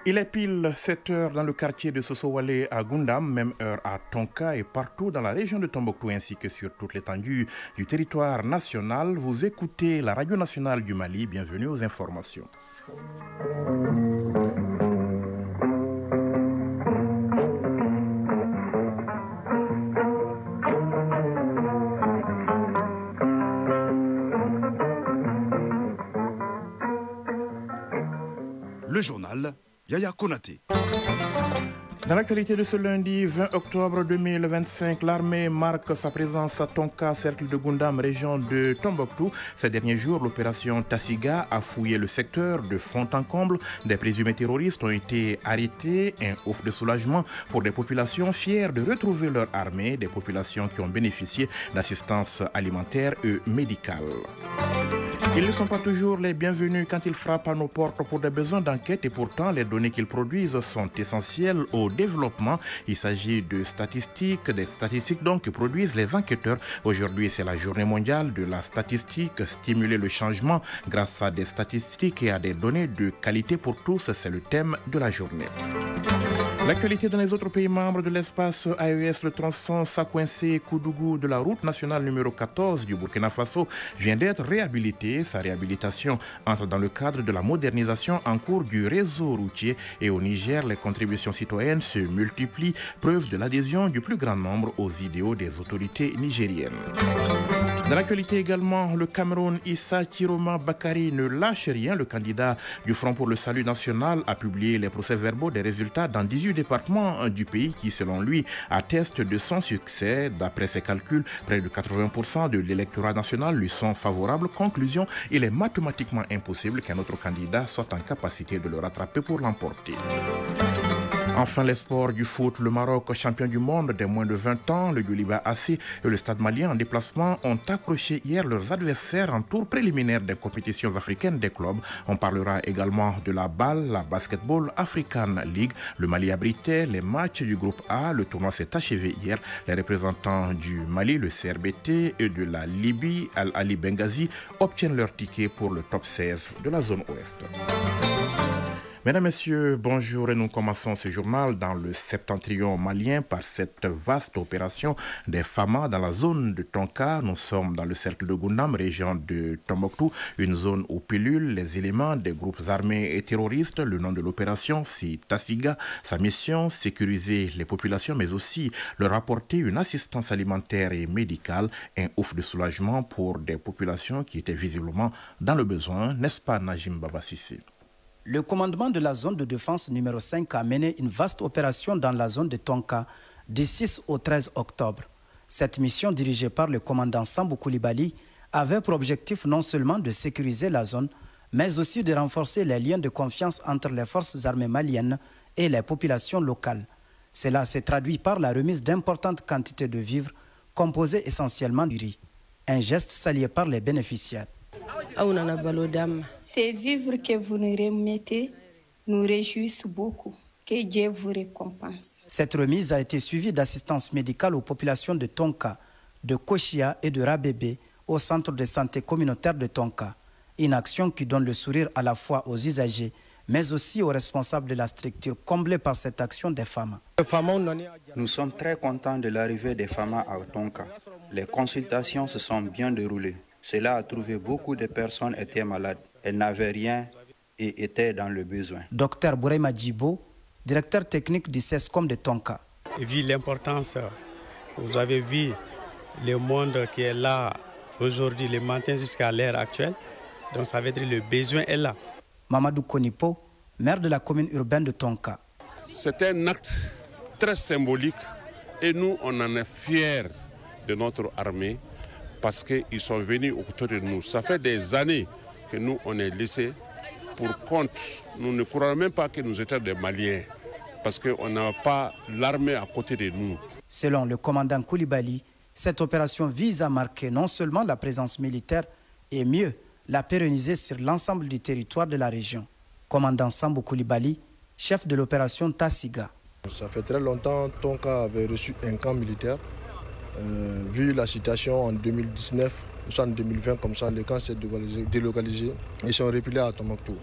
Il est pile 7 heures dans le quartier de Sosowale à Gundam, même heure à Tonka et partout dans la région de Tombouctou ainsi que sur toute l'étendue du territoire national. Vous écoutez la radio nationale du Mali. Bienvenue aux informations. Le journal Yaya Konaté. Dans l'actualité de ce lundi 20 octobre 2025, l'armée marque sa présence à Tonka, cercle de Gundam, région de Tombouctou. Ces derniers jours, l'opération Tassiga a fouillé le secteur de fond en comble. Des présumés terroristes ont été arrêtés. Un ouf de soulagement pour des populations fières de retrouver leur armée, des populations qui ont bénéficié d'assistance alimentaire et médicale. Ils ne sont pas toujours les bienvenus quand ils frappent à nos portes pour des besoins d'enquête et pourtant les données qu'ils produisent sont essentielles au développement. Il s'agit de statistiques, des statistiques donc que produisent les enquêteurs. Aujourd'hui, c'est la journée mondiale de la statistique. Stimuler le changement grâce à des statistiques et à des données de qualité pour tous, c'est le thème de la journée. L'actualité dans les autres pays membres de l'espace AES, le tronçon Sacoincé-Koudougou de la route nationale numéro 14 du Burkina Faso vient d'être réhabilité. Sa réhabilitation entre dans le cadre de la modernisation en cours du réseau routier et au Niger, les contributions citoyennes se multiplient, preuve de l'adhésion du plus grand nombre aux idéaux des autorités nigériennes. Dans l'actualité également, le Cameroun Issa Chiroma Bakari ne lâche rien. Le candidat du Front pour le Salut National a publié les procès-verbaux des résultats dans 18 départements du pays qui, selon lui, attestent de son succès. D'après ses calculs, près de 80% de l'électorat national lui sont favorables. Conclusion, il est mathématiquement impossible qu'un autre candidat soit en capacité de le rattraper pour l'emporter. Enfin, les sports du foot, le Maroc, champion du monde des moins de 20 ans, le Guiliba AC et le Stade malien en déplacement ont accroché hier leurs adversaires en tour préliminaire des compétitions africaines des clubs. On parlera également de la balle, la Basketball African League. Le Mali abritait les matchs du groupe A. Le tournoi s'est achevé hier. Les représentants du Mali, le CRBT et de la Libye, Al-Ali Benghazi, obtiennent leur ticket pour le top 16 de la zone ouest. Mesdames, Messieurs, bonjour et nous commençons ce journal dans le septentrion malien par cette vaste opération des FAMA dans la zone de Tonka. Nous sommes dans le cercle de Gundam, région de Tombouctou, une zone où pullulent les éléments des groupes armés et terroristes. Le nom de l'opération, c'est Tassiga. Sa mission, sécuriser les populations mais aussi leur apporter une assistance alimentaire et médicale. Un ouf de soulagement pour des populations qui étaient visiblement dans le besoin, n'est-ce pas Najim Babassi? Le commandement de la zone de défense numéro 5 a mené une vaste opération dans la zone de Tonka du 6 au 13 octobre. Cette mission dirigée par le commandant Sambou Koulibaly avait pour objectif non seulement de sécuriser la zone, mais aussi de renforcer les liens de confiance entre les forces armées maliennes et les populations locales. Cela s'est traduit par la remise d'importantes quantités de vivres composées essentiellement du riz, un geste salué par les bénéficiaires. Ces vivres que vous nous remettez nous réjouissent beaucoup. Que Dieu vous récompense. Cette remise a été suivie d'assistance médicale aux populations de Tonka, de Kochia et de Rabébé au centre de santé communautaire de Tonka. Une action qui donne le sourire à la fois aux usagers, mais aussi aux responsables de la structure comblée par cette action des femmes. Nous sommes très contents de l'arrivée des femmes à Tonka. Les consultations se sont bien déroulées. Cela a trouvé beaucoup de personnes étaient malades. Elles n'avaient rien et étaient dans le besoin. Docteur Bourema Djibo, directeur technique du CESCOM de Tonka. Vu l'importance, vous avez vu le monde qui est là aujourd'hui, le matin jusqu'à l'heure actuelle. Donc ça veut dire que le besoin est là. Mamadou Konipo, maire de la commune urbaine de Tonka. C'est un acte très symbolique et nous, on en est fiers de notre armée. Parce qu'ils sont venus autour de nous. Ça fait des années que nous, on est laissés pour compte. Nous ne croyons même pas que nous étions des Maliens, parce qu'on n'a pas l'armée à côté de nous. Selon le commandant Koulibaly, cette opération vise à marquer non seulement la présence militaire, et mieux, la pérenniser sur l'ensemble du territoire de la région. Commandant Sambou Koulibaly, chef de l'opération Tassiga. Ça fait très longtemps que Tonka avait reçu un camp militaire. Vu la situation en 2019, en 2020, comme ça, les camps s'est délocalisé et sont repliés à Tombouctou.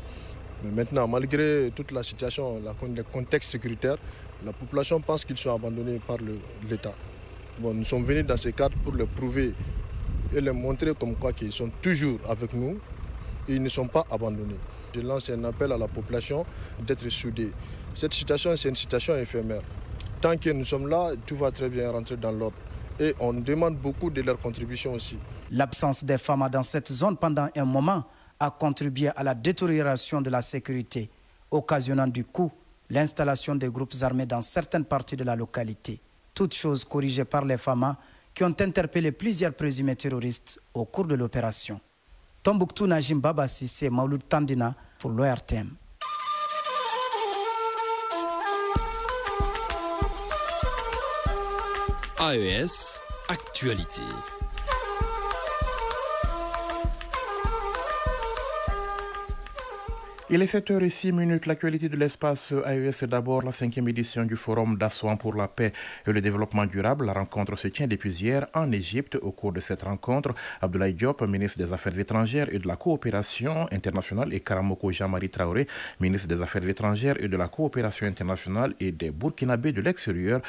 Mais maintenant, malgré toute la situation, le contexte sécuritaire, la population pense qu'ils sont abandonnés par l'État. Bon, nous sommes venus dans ce cadre pour leur prouver et leur montrer comme quoi qu'ils sont toujours avec nous et ils ne sont pas abandonnés. Je lance un appel à la population d'être soudée. Cette situation, c'est une situation éphémère. Tant que nous sommes là, tout va très bien rentrer dans l'ordre. Et on demande beaucoup de leur contribution aussi. L'absence des femmes dans cette zone pendant un moment a contribué à la détérioration de la sécurité, occasionnant du coup l'installation des groupes armés dans certaines parties de la localité. Toutes choses corrigées par les FAMA qui ont interpellé plusieurs présumés terroristes au cours de l'opération. Tombouctou, Najim Baba Sissé, Maouloud Tandina pour l'ORTM. AES, actualité. Il est 7h06, l'actualité de l'espace AES. D'abord, la 5e édition du Forum d'Assouan pour la paix et le développement durable. La rencontre se tient depuis hier en Égypte. Au cours de cette rencontre, Abdoulaye Diop, ministre des Affaires étrangères et de la coopération internationale, et Karamoko Jean-Marie Traoré, ministre des Affaires étrangères et de la coopération internationale et des Burkinabés de l'extérieur,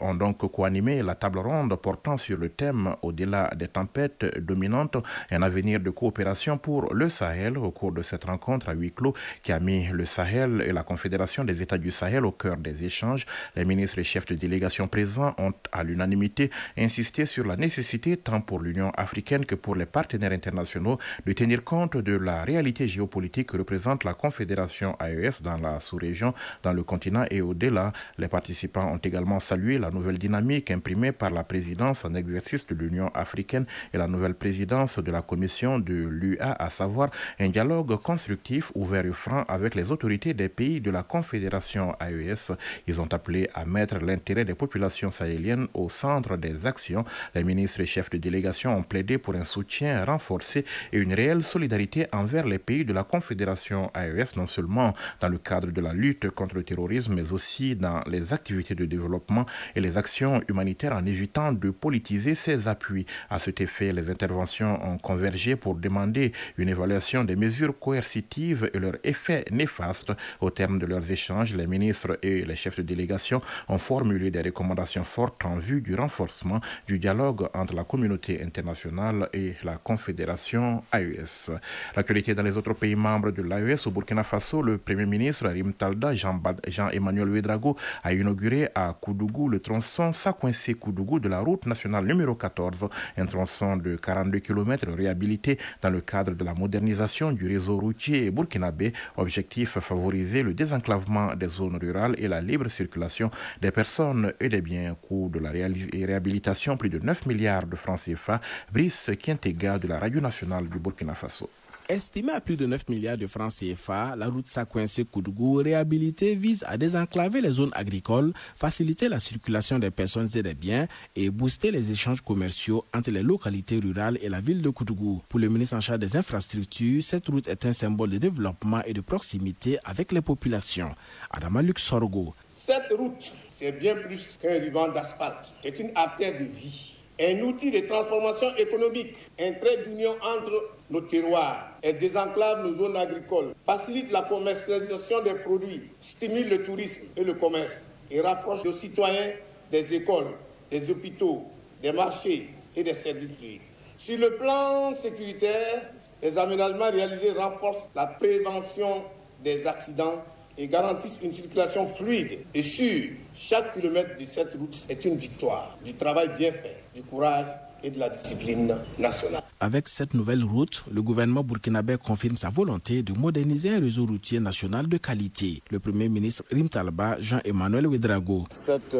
ont donc co-animé la table ronde portant sur le thème au-delà des tempêtes dominantes, un avenir de coopération pour le Sahel. Au cours de cette rencontre à huis clos, qui a mis le Sahel et la Confédération des États du Sahel au cœur des échanges, les ministres et chefs de délégation présents ont à l'unanimité insisté sur la nécessité, tant pour l'Union africaine que pour les partenaires internationaux, de tenir compte de la réalité géopolitique que représente la Confédération AES dans la sous-région, dans le continent et au-delà. Les participants ont également salué la nouvelle dynamique imprimée par la présidence en exercice de l'Union africaine et la nouvelle présidence de la Commission de l'UA, à savoir un dialogue constructif, ouvert et franc avec les autorités des pays de la Confédération AES. Ils ont appelé à mettre l'intérêt des populations sahéliennes au centre des actions. Les ministres et chefs de délégation ont plaidé pour un soutien renforcé et une réelle solidarité envers les pays de la Confédération AES, non seulement dans le cadre de la lutte contre le terrorisme, mais aussi dans les activités de développement et les actions humanitaires, en évitant de politiser ces appuis. À cet effet, les interventions ont convergé pour demander une évaluation des mesures coercitives et leur effet néfaste. Au terme de leurs échanges, les ministres et les chefs de délégation ont formulé des recommandations fortes en vue du renforcement du dialogue entre la communauté internationale et la Confédération AES. L'actualité dans les autres pays membres de l'AES. Au Burkina Faso, le Premier ministre Rim Talda, Jean-Emmanuel Ouédraogo, a inauguré à Koudougou le tronçon Sakoinssé-Koudougou de la route nationale numéro 14, un tronçon de 42 km réhabilité dans le cadre de la modernisation du réseau routier burkinabé. Objectif: favoriser le désenclavement des zones rurales et la libre circulation des personnes et des biens. Coût de la réhabilitation, plus de 9 milliards de francs CFA. Brice Kientega de la Radio nationale du Burkina Faso. Estimée à plus de 9 milliards de francs CFA, la route Sakoinssé-Koudougou réhabilitée vise à désenclaver les zones agricoles, faciliter la circulation des personnes et des biens et booster les échanges commerciaux entre les localités rurales et la ville de Koudougou. Pour le ministre en charge des infrastructures, cette route est un symbole de développement et de proximité avec les populations. Adama Luc Sorgo. Cette route, c'est bien plus qu'un ruban d'asphalte. C'est une artère de vie. Un outil de transformation économique, un trait d'union entre nos terroirs. Elle désenclave nos zones agricoles, facilite la commercialisation des produits, stimule le tourisme et le commerce et rapproche nos citoyens des écoles, des hôpitaux, des marchés et des services publics. Sur le plan sécuritaire, les aménagements réalisés renforcent la prévention des accidents et garantissent une circulation fluide et sûre. Chaque kilomètre de cette route est une victoire du travail bien fait, du courage et de la discipline nationale. Avec cette nouvelle route, le gouvernement burkinabé confirme sa volonté de moderniser un réseau routier national de qualité. Le Premier ministre Rim Talba, Jean-Emmanuel Ouédraogo. Cette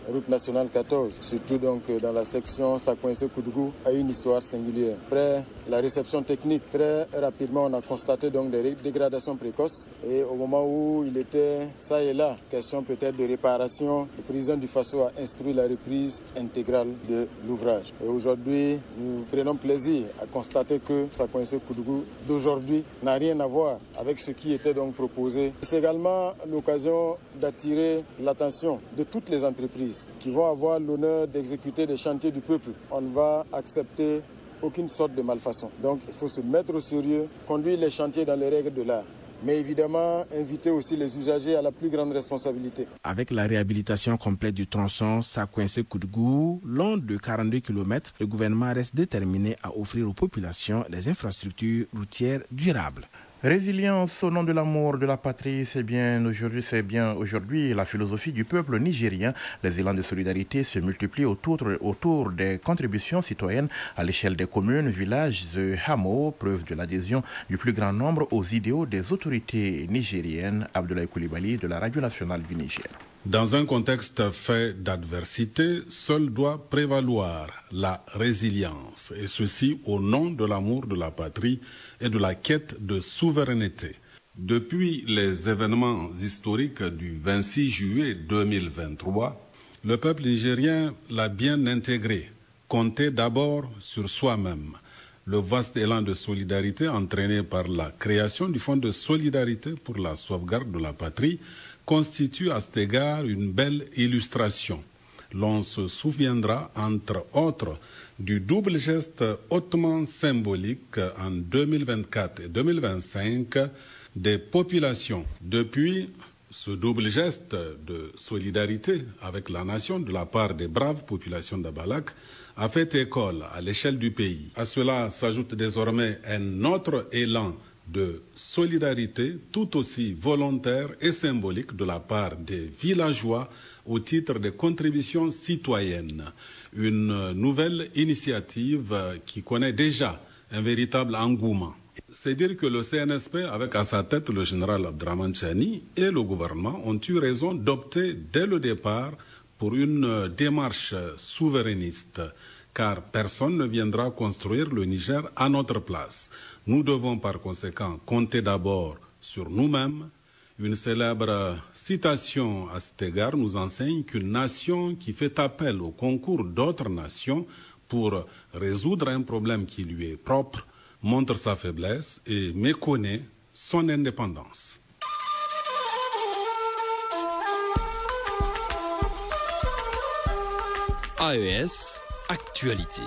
route nationale 14, surtout donc dans la section Sakoinssé-Koudougou, a une histoire singulière. Après la réception technique, très rapidement on a constaté donc des dégradations précoces et au moment où il était ça et là, question peut-être de réparation, le président du Faso a instruit la reprise intégrale de l'ouvrage. Et aujourd'hui, nous prenons plaisir à constater que Sakoinssé-Koudougou d'aujourd'hui n'a rien à voir avec ce qui était donc proposé. C'est également l'occasion d'attirer l'attention de toutes les entreprises qui vont avoir l'honneur d'exécuter des chantiers du peuple. On ne va accepter aucune sorte de malfaçon. Donc il faut se mettre au sérieux, conduire les chantiers dans les règles de l'art. mais évidemment inviter aussi les usagers à la plus grande responsabilité. Avec la réhabilitation complète du tronçon Sakouensé-Koudgou, long de 42 km, le gouvernement reste déterminé à offrir aux populations des infrastructures routières durables. Résilience au nom de l'amour de la patrie, c'est bien aujourd'hui la philosophie du peuple nigérien. Les élans de solidarité se multiplient autour des contributions citoyennes à l'échelle des communes, villages et hameaux, preuve de l'adhésion du plus grand nombre aux idéaux des autorités nigériennes. Abdoulaye Koulibaly de la Radio nationale du Niger. Dans un contexte fait d'adversité, seul doit prévaloir la résilience, et ceci au nom de l'amour de la patrie et de la quête de souveraineté. Depuis les événements historiques du 26 juillet 2023, le peuple nigérien l'a bien intégré, compté d'abord sur soi-même. Le vaste élan de solidarité entraîné par la création du Fonds de solidarité pour la sauvegarde de la patrie constitue à cet égard une belle illustration. L'on se souviendra, entre autres, du double geste hautement symbolique en 2024 et 2025 des populations. Depuis, ce double geste de solidarité avec la nation de la part des braves populations d'Abalak a fait école à l'échelle du pays. À cela s'ajoute désormais un autre élan de solidarité tout aussi volontaire et symbolique de la part des villageois au titre des contributions citoyennes. Une nouvelle initiative qui connaît déjà un véritable engouement. C'est dire que le CNSP, avec à sa tête le général Abdraman Chani et le gouvernement, ont eu raison d'opter dès le départ pour une démarche souverainiste, car personne ne viendra construire le Niger à notre place. Nous devons par conséquent compter d'abord sur nous-mêmes. Une célèbre citation à cet égard nous enseigne qu'une nation qui fait appel au concours d'autres nations pour résoudre un problème qui lui est propre montre sa faiblesse et méconnaît son indépendance. AES, actualité.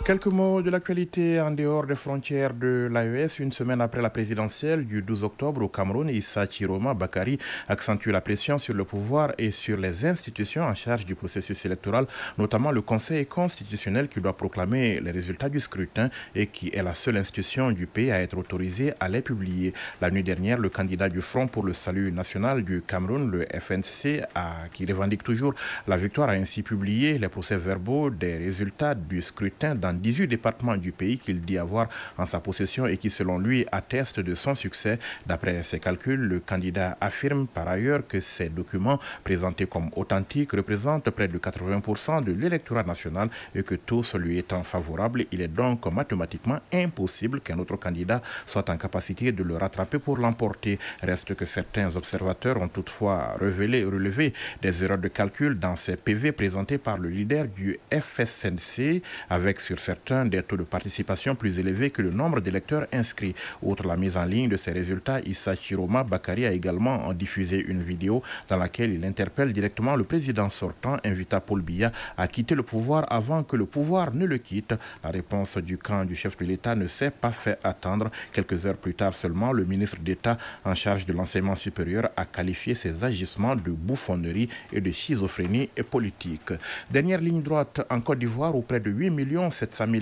Quelques mots de l'actualité en dehors des frontières de l'AES. Une semaine après la présidentielle du 12 octobre au Cameroun, Issa Chiroma Bakari accentue la pression sur le pouvoir et sur les institutions en charge du processus électoral, notamment le Conseil constitutionnel qui doit proclamer les résultats du scrutin et qui est la seule institution du pays à être autorisée à les publier. La nuit dernière, le candidat du Front pour le salut national du Cameroun, le FNC, qui revendique toujours la victoire, a ainsi publié les procès-verbaux des résultats du scrutin dans 18 départements du pays qu'il dit avoir en sa possession et qui, selon lui, attestent de son succès. D'après ses calculs, le candidat affirme par ailleurs que ces documents, présentés comme authentiques, représentent près de 80% de l'électorat national et que tous lui étant favorables, il est donc mathématiquement impossible qu'un autre candidat soit en capacité de le rattraper pour l'emporter. Reste que certains observateurs ont toutefois relevé des erreurs de calcul dans ces PV présentés par le leader du FSNC, avec sur certains des taux de participation plus élevés que le nombre d'électeurs inscrits. Outre la mise en ligne de ces résultats, Issa Chiroma Bakari a également diffusé une vidéo dans laquelle il interpelle directement le président sortant, invita Paul Biya à quitter le pouvoir avant que le pouvoir ne le quitte. La réponse du camp du chef de l'État ne s'est pas fait attendre. Quelques heures plus tard seulement, le ministre d'État en charge de l'enseignement supérieur a qualifié ces agissements de bouffonnerie et de schizophrénie politique. Dernière ligne droite en Côte d'Ivoire où près de 8,7 millions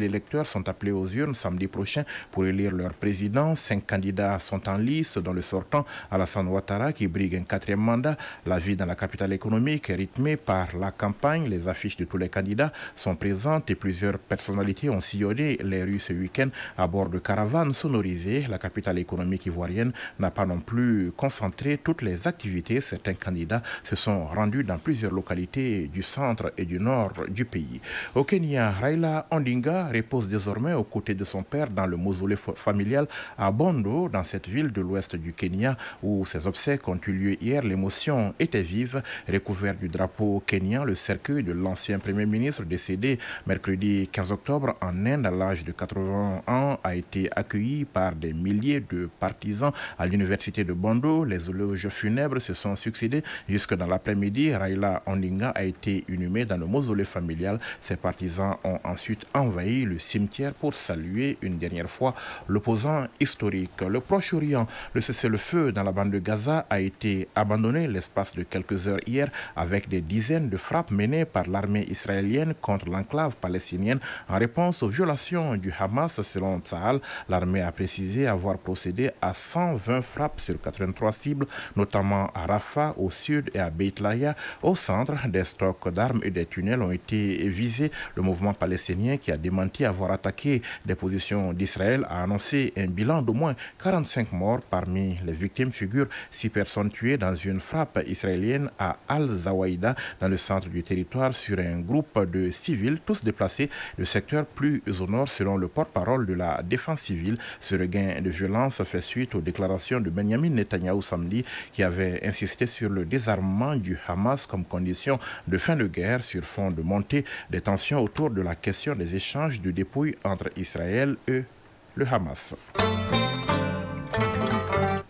électeurs sont appelés aux urnes samedi prochain pour élire leur président. 5 candidats sont en lice, dont le sortant Alassane Ouattara qui brigue un 4e mandat. La vie dans la capitale économique est rythmée par la campagne. Les affiches de tous les candidats sont présentes et plusieurs personnalités ont sillonné les rues ce week-end à bord de caravanes sonorisées. La capitale économique ivoirienne n'a pas non plus concentré toutes les activités. Certains candidats se sont rendus dans plusieurs localités du centre et du nord du pays. Au Kenya, Raila Ondinga repose désormais aux côtés de son père dans le mausolée familial à Bondo, dans cette ville de l'ouest du Kenya, où ses obsèques ont eu lieu hier. L'émotion était vive. Recouvert du drapeau kenyan, le cercueil de l'ancien premier ministre décédé mercredi 15 octobre en Inde à l'âge de 80 ans a été accueilli par des milliers de partisans à l'université de Bondo. Les éloges funèbres se sont succédés jusque dans l'après-midi. Raila Ondinga a été inhumé dans le mausolée familial. Ses partisans ont ensuite envoyé envahi le cimetière pour saluer une dernière fois l'opposant historique. Le Proche-Orient, le cessez-le-feu dans la bande de Gaza a été abandonné l'espace de quelques heures hier avec des dizaines de frappes menées par l'armée israélienne contre l'enclave palestinienne en réponse aux violations du Hamas. Selon Tsahal, l'armée a précisé avoir procédé à 120 frappes sur 83 cibles, notamment à Rafah, au sud, et à Beit Lahia, au centre. Des stocks d'armes et des tunnels ont été visés. Le mouvement palestinien, qui a démenti avoir attaqué des positions d'Israël, a annoncé un bilan d'au moins 45 morts. Parmi les victimes figurent 6 personnes tuées dans une frappe israélienne à Al-Zawaïda, dans le centre du territoire, sur un groupe de civils, tous déplacés de secteurs plus au nord, selon le porte-parole de la défense civile. Ce regain de violence fait suite aux déclarations de Benjamin Netanyahou samedi, qui avait insisté sur le désarmement du Hamas comme condition de fin de guerre, sur fond de montée des tensions autour de la question des échanges de dépouilles entre Israël et le Hamas.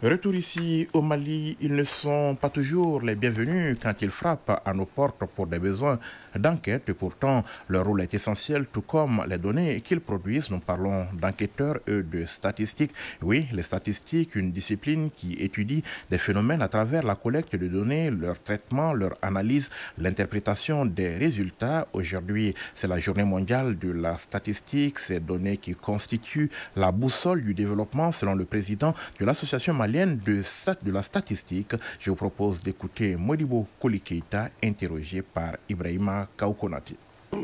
Retour ici au Mali, ils ne sont pas toujours les bienvenus quand ils frappent à nos portes pour des besoins d'enquête. Et pourtant, leur rôle est essentiel, tout comme les données qu'ils produisent. Nous parlons d'enquêteurs et de statistiques. Oui, les statistiques, une discipline qui étudie des phénomènes à travers la collecte de données, leur traitement, leur analyse, l'interprétation des résultats. Aujourd'hui, c'est la journée mondiale de la statistique, ces données qui constituent la boussole du développement, selon le président de l'association malienne de la statistique. Je vous propose d'écouter Modibo Koli Keita, interrogé par Ibrahima Kaoukonati.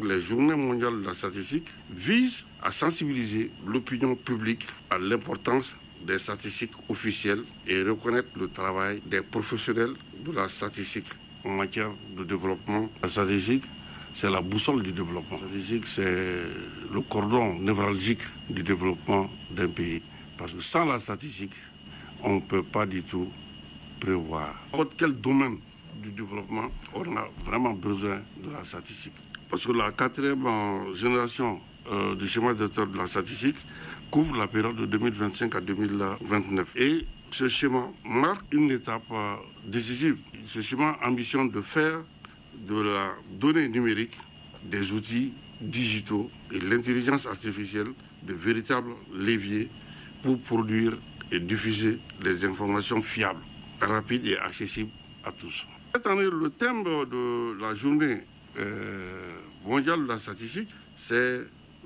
Les journées mondiales de la statistique visent à sensibiliser l'opinion publique à l'importance des statistiques officielles et reconnaître le travail des professionnels de la statistique en matière de développement. La statistique, c'est la boussole du développement. La statistique, c'est le cordon névralgique du développement d'un pays. Parce que sans la statistique, on ne peut pas du tout prévoir. N'importe quel domaine du développement, on a vraiment besoin de la statistique. Parce que la 4e génération du schéma directeur de la statistique couvre la période de 2025 à 2029. Et ce schéma marque une étape décisive. Ce schéma ambitionne de faire de la donnée numérique des outils digitaux et l'intelligence artificielle de véritables leviers pour produire et diffuser des informations fiables, rapides et accessibles à tous. Cette année, le thème de la journée mondiale de la statistique, c'est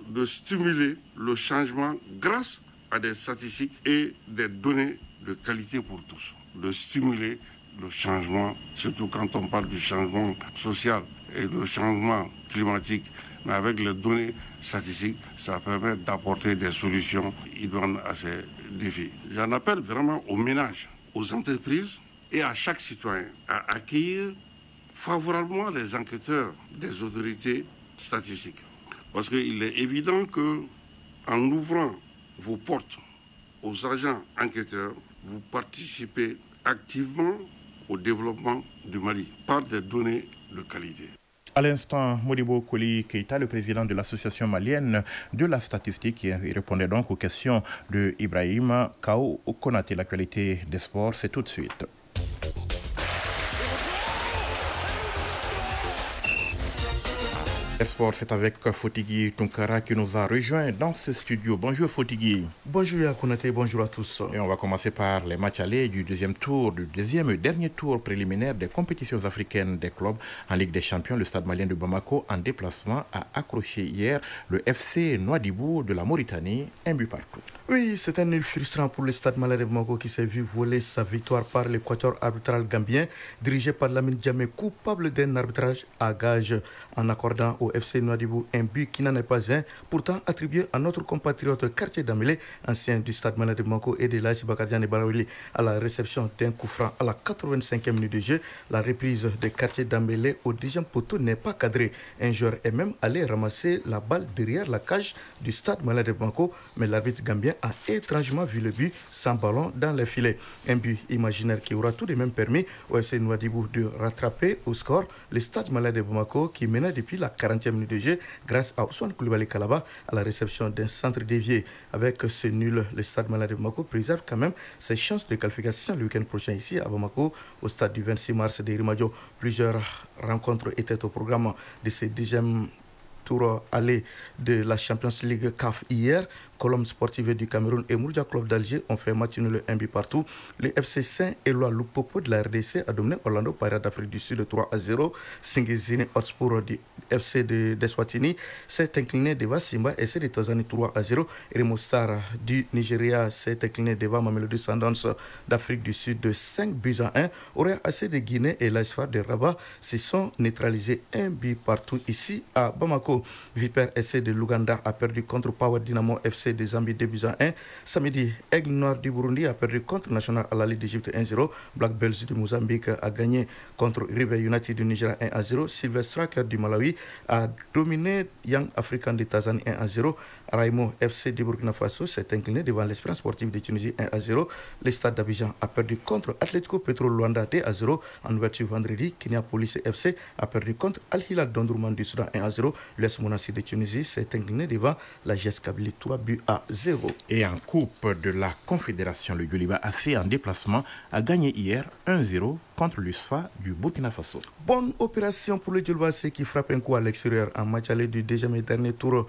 de stimuler le changement grâce à des statistiques et des données de qualité pour tous. De stimuler le changement, surtout quand on parle du changement social et du changement climatique. Mais avec les données statistiques, ça permet d'apporter des solutions idoines à ces défis. J'en appelle vraiment aux ménages, aux entreprises et à chaque citoyen à accueillir favorablement les enquêteurs des autorités statistiques. Parce qu'il est évident qu'en ouvrant vos portes aux agents enquêteurs, vous participez activement au développement du Mali par des données de qualité. À l'instant, Modibo Koli Keita, le président de l'association malienne de la statistique, qui répondait donc aux questions de Ibrahim Kaoukonati. L'actualité des sports, c'est tout de suite. Sport, c'est avec Fotigui Tunkara qui nous a rejoint dans ce studio. Bonjour Fotigui. Bonjour Yakounate, bonjour à tous. Et on va commencer par les matchs allés du deuxième et dernier tour préliminaire des compétitions africaines des clubs en Ligue des Champions. Le Stade malien de Bamako, en déplacement, a accroché hier le FC Nouadhibou de la Mauritanie, un but partout. Oui, c'est un nul frustrant pour le Stade malien de Bamako qui s'est vu voler sa victoire par l'équateur arbitral gambien, dirigé par Lamine Djamé, coupable d'un arbitrage à gage en accordant au FC Nouadhibou un but qui n'en est pas un, pourtant attribué à notre compatriote Cartier Dambélé, ancien du Stade malien de Bamako et de l'AS Bakar Barawili, à la réception d'un coup franc à la 85e minute de jeu. La reprise de Cartier Dambélé au deuxième poteau n'est pas cadrée. Un joueur est même allé ramasser la balle derrière la cage du Stade malien de Bamako, mais l'arbitre gambien a étrangement vu le but sans ballon dans les filets. Un but imaginaire qui aura tout de même permis au FC Nouadhibou de rattraper au score le Stade malien de Bamako qui menait depuis la 40e minute de jeu grâce à Ousmane Koulibaly Kalaba à la réception d'un centre dévié. Avec ce nul, le Stade malien de Bamako préserve quand même ses chances de qualification le week-end prochain ici à Bamako au stade du 26 mars de Rimadio. Plusieurs rencontres étaient au programme de ce deuxième tour aller de la Champions League CAF hier. Colombe Sportive du Cameroun et Mourdia Club d'Alger ont fait match nul 1 but partout. Le FC Saint-Éloi Lupopo de la RDC a dominé Orlando Pirates d'Afrique du Sud 3-0. Singizini Hotspur du FC de Swatini s'est incliné devant Simba SC de Tanzanie 3-0. Remo Star du Nigeria s'est incliné devant Mamelodi Sundowns d'Afrique du Sud de 5 buts à 1. Auréa AC de Guinée et l'Asfar de Rabat se sont neutralisés 1 but partout ici à Bamako. Viper SC de l'Ouganda a perdu contre Power Dynamo FC de Zambie 2 buts à 1. Samedi, Aigle Noir du Burundi a perdu contre National Al-Ahly d'Égypte 1-0. Black Bells du Mozambique a gagné contre River United du Nigeria 1-0. Silver Striker du Malawi a dominé Young African de Tanzanie 1-0. Raimo FC de Burkina Faso s'est incliné devant l'Espérance Sportive de Tunisie 1-0. Le Stade d'Abidjan a perdu contre Atlético Petro Luanda 2-0. En ouverture vendredi, Kenya Police FC a perdu contre Al Hilal d'Omdurman du Soudan 1-0. L'US Monastir de Tunisie s'est incliné devant la GS Kabylie 3 buts à 0. Et en Coupe de la Confédération, le Yoliba AC en déplacement a gagné hier 1-0 contre l'USFA du Burkina Faso. Bonne opération pour le Yoliba AC qui frappe un coup à l'extérieur en match aller du deuxième et dernier tour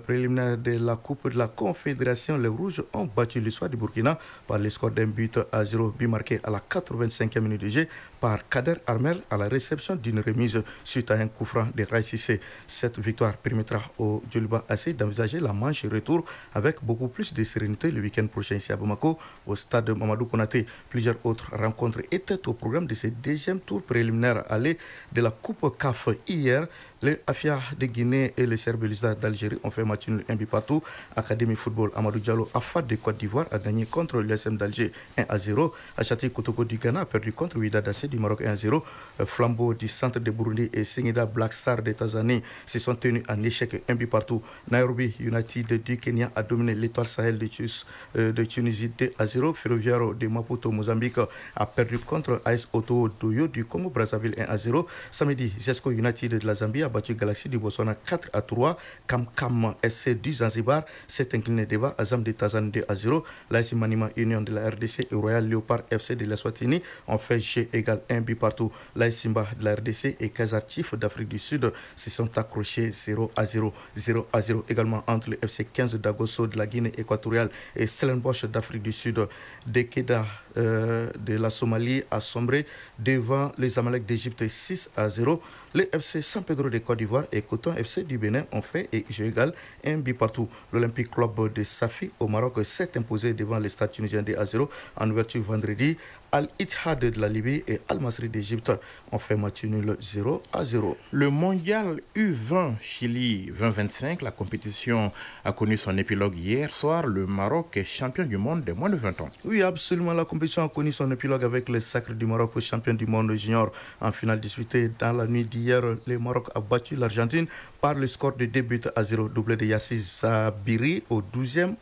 préliminaire de la Coupe de la Confédération. Les Rouges ont battu l'USFA du Burkina par le score d'un but à 0, but marqué à la 85e minute de jeu par Kader Armel à la réception d'une remise suite à un coup franc de Rai Cissé. Cette victoire permettra au Yoliba AC d'envisager la manche retour avec beaucoup plus de sérénité le week-end prochain ici à Bamako, au stade Mamadou Konaté. Plusieurs autres rencontres étaient au programme de ce deuxième tour préliminaire aller de la Coupe CAF hier. Les Afia de Guinée et les Serbes d'Algérie ont fait match nul 1 but partout. Académie Football Amadou Diallo AFAD de Côte d'Ivoire a gagné contre l'USM d'Alger 1-0. Achati Kotoko du Ghana a perdu contre Wydad AC du Maroc 1-0. Flambeau du centre de Burundi et Singida Black Star de Tanzanie se sont tenus en échec 1 but partout. Nairobi United du Kenya a dominé l'Étoile Sahel de Tunisie 2-0. Ferroviario de Maputo Mozambique a perdu contre AS Oto Doyo du Congo Brazzaville 1-0. Samedi, Zesco United de la Zambie a battu Galaxy du Botswana 4-3. Kam SC du Zanzibar s'est incliné devant Azam de Tanzanie 2-0. L'AS Manima Union de la RDC et Royal Leopard FC de l'Eswatini ont fait jeu égal 1 but partout. L'AS Simba de la RDC et Kaizer Chiefs d'Afrique du Sud se sont accrochés 0-0. 0-0 également entre le FC 15 d'Agosso de la Guinée équatoriale et Stellenbosch d'Afrique du Sud. Dekeda de la Somalie a sombré devant les Amalek d'Égypte 6-0. Les FC San Pedro de Côte d'Ivoire et Coton FC du Bénin ont fait jeu égal 1 but partout. L'Olympique Club de Safi au Maroc s'est imposé devant le Stade tunisien 2-0 en ouverture vendredi. Al-Ittihad de la Libye et Al-Masri d'Égypte ont fait match nul 0-0. Le mondial U20 Chili 2025, la compétition a connu son épilogue hier soir. Le Maroc est champion du monde des moins de 20 ans. Oui, absolument. La compétition a connu son épilogue avec le sacre du Maroc champion du monde junior. En finale disputée dans la nuit d'hier, le Maroc a battu l'Argentine par le score de 2 buts à 0, doublé de Yassir Sabiri au 12e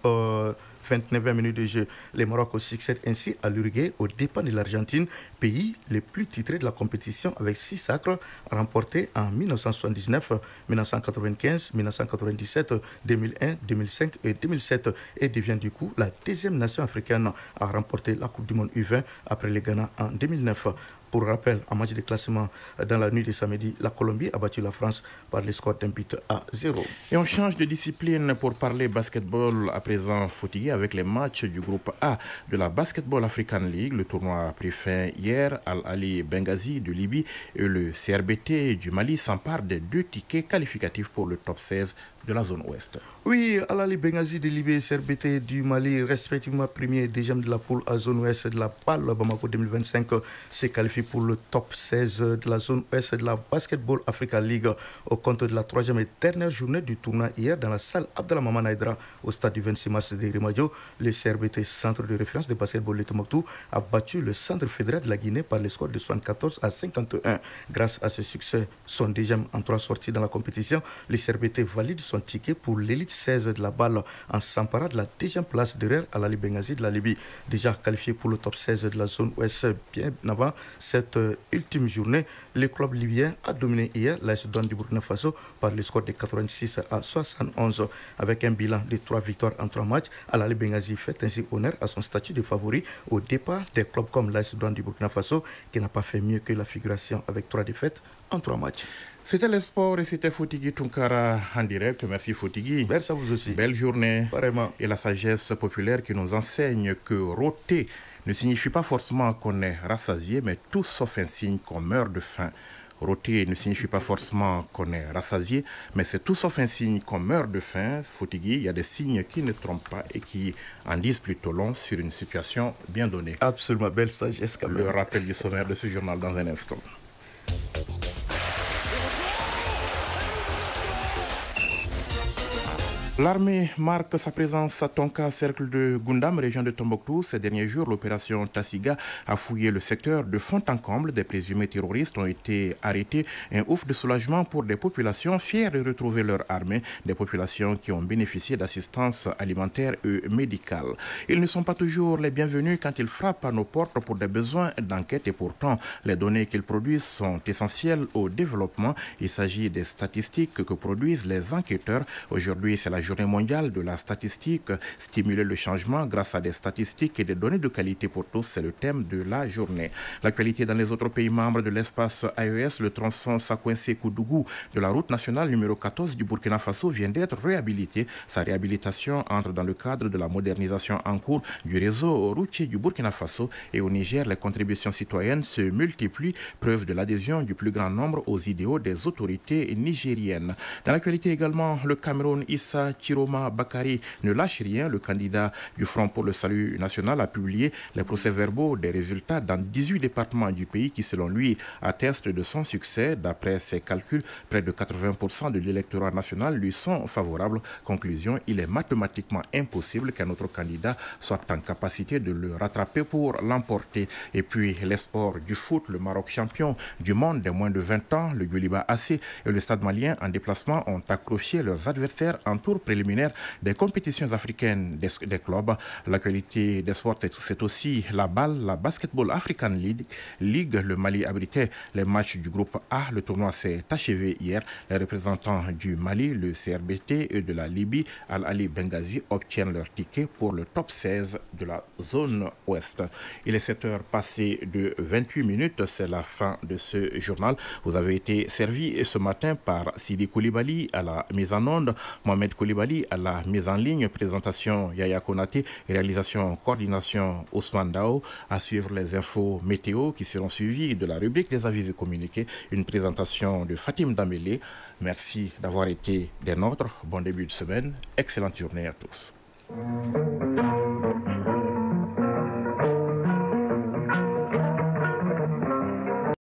29e minute de jeu. Le Maroc succède ainsi à l'Uruguay aux dépens de l'Argentine, pays le plus titré de la compétition avec 6 sacres remportés en 1979, 1995, 1997, 2001, 2005 et 2007 et devient du coup la deuxième nation africaine à remporter la Coupe du Monde U20 après le Ghana en 2009. Pour rappel, en match de classement dans la nuit de samedi, la Colombie a battu la France par le score d'un but à 0. Et on change de discipline pour parler basketball à présent fatigué avec les matchs du groupe A de la Basketball African League. Le tournoi a pris fin hier. Al-Ali Benghazi de Libye et le CRBT du Mali s'emparent des 2 tickets qualificatifs pour le top 16 de la zone ouest. Oui, Al-Ali Benghazi de Libye et CRBT du Mali, respectivement premier et deuxième de la poule à zone ouest de la BAL Bamako 2025, se qualifient pour le top 16 de la zone ouest de la Basketball Africa League au compte de la 3e et dernière journée du tournoi hier dans la salle Abdallah Maman Aïdra au stade du 26 mars de Rimadio. Le CRBT, centre de référence de basketball de Tombouctou, a battu le centre fédéral de la Guinée par le score de 74-51. Grâce à ce succès, son deuxième en 3 sorties dans la compétition, le CRBT valide son ticket pour l'élite 16 de la balle en s'emparant de la deuxième place derrière Al-Ali Benghazi de la Libye, déjà qualifié pour le top 16 de la zone ouest. Bien avant cette ultime journée, le club libyen a dominé hier l'AS Douanes du Burkina Faso par le score de 86-71. Avec un bilan de 3 victoires en 3 matchs, Al-Ali Benghazi fait ainsi honneur à son statut de favori au départ des clubs comme l'AS Douanes du Burkina Faso qui n'a pas fait mieux que la figuration avec 3 défaites en 3 matchs. C'était le sport et c'était Fotigui Tunkara en direct. Merci Fotigui. Merci à vous aussi. Belle journée. Vraiment. Et la sagesse populaire qui nous enseigne que rôter ne signifie pas forcément qu'on est rassasié, mais tout sauf un signe qu'on meurt de faim. Rôter ne signifie pas forcément qu'on est rassasié, mais c'est tout sauf un signe qu'on meurt de faim. Fotigui, il y a des signes qui ne trompent pas et qui en disent plutôt long sur une situation bien donnée. Absolument, belle sagesse quand même. Le rappel du sommaire de ce journal dans un instant. L'armée marque sa présence à Tonka, cercle de Gundam, région de Tombouctou. Ces derniers jours, l'opération Tassiga a fouillé le secteur de fond en comble. Des présumés terroristes ont été arrêtés. Un ouf de soulagement pour des populations fières de retrouver leur armée, des populations qui ont bénéficié d'assistance alimentaire et médicale. Ils ne sont pas toujours les bienvenus quand ils frappent à nos portes pour des besoins d'enquête et pourtant, les données qu'ils produisent sont essentielles au développement. Il s'agit des statistiques que produisent les enquêteurs. Aujourd'hui, c'est la journée mondiale de la statistique. Stimuler le changement grâce à des statistiques et des données de qualité pour tous, c'est le thème de la journée. L'actualité dans les autres pays membres de l'espace AES, le tronçon Sakouensé-Koudougou de la route nationale numéro 14 du Burkina Faso vient d'être réhabilité. Sa réhabilitation entre dans le cadre de la modernisation en cours du réseau routier du Burkina Faso. Et au Niger, les contributions citoyennes se multiplient, preuve de l'adhésion du plus grand nombre aux idéaux des autorités nigériennes. Dans l'actualité également, le Cameroun, Issa Chiroma Bakari ne lâche rien. Le candidat du Front pour le Salut National a publié les procès-verbaux des résultats dans 18 départements du pays qui, selon lui, attestent de son succès. D'après ses calculs, près de 80% de l'électorat national lui sont favorables. Conclusion, il est mathématiquement impossible qu'un autre candidat soit en capacité de le rattraper pour l'emporter. Et puis, les sports du foot, le Maroc champion du monde des moins de 20 ans, le Gueliba AC et le Stade malien en déplacement ont accroché leurs adversaires en tour préliminaire des compétitions africaines des clubs. L'actualité des sports, c'est aussi la balle, la Basketball African League. Le Mali abritait les matchs du groupe A. Le tournoi s'est achevé hier. Les représentants du Mali, le CRBT et de la Libye, Al-Ali Benghazi, obtiennent leur ticket pour le top 16 de la zone ouest. Il est 7h passées de 28 minutes. C'est la fin de ce journal. Vous avez été servi ce matin par Sidi Koulibaly à la mise en onde, Mohamed Koulibaly à la mise en ligne, présentation Yaya Konaté, réalisation, coordination Ousmane Dao. À suivre les infos météo qui seront suivies de la rubrique des avis et communiqués, une présentation de Fatim Damélé. Merci d'avoir été des nôtres. Bon début de semaine, excellente journée à tous.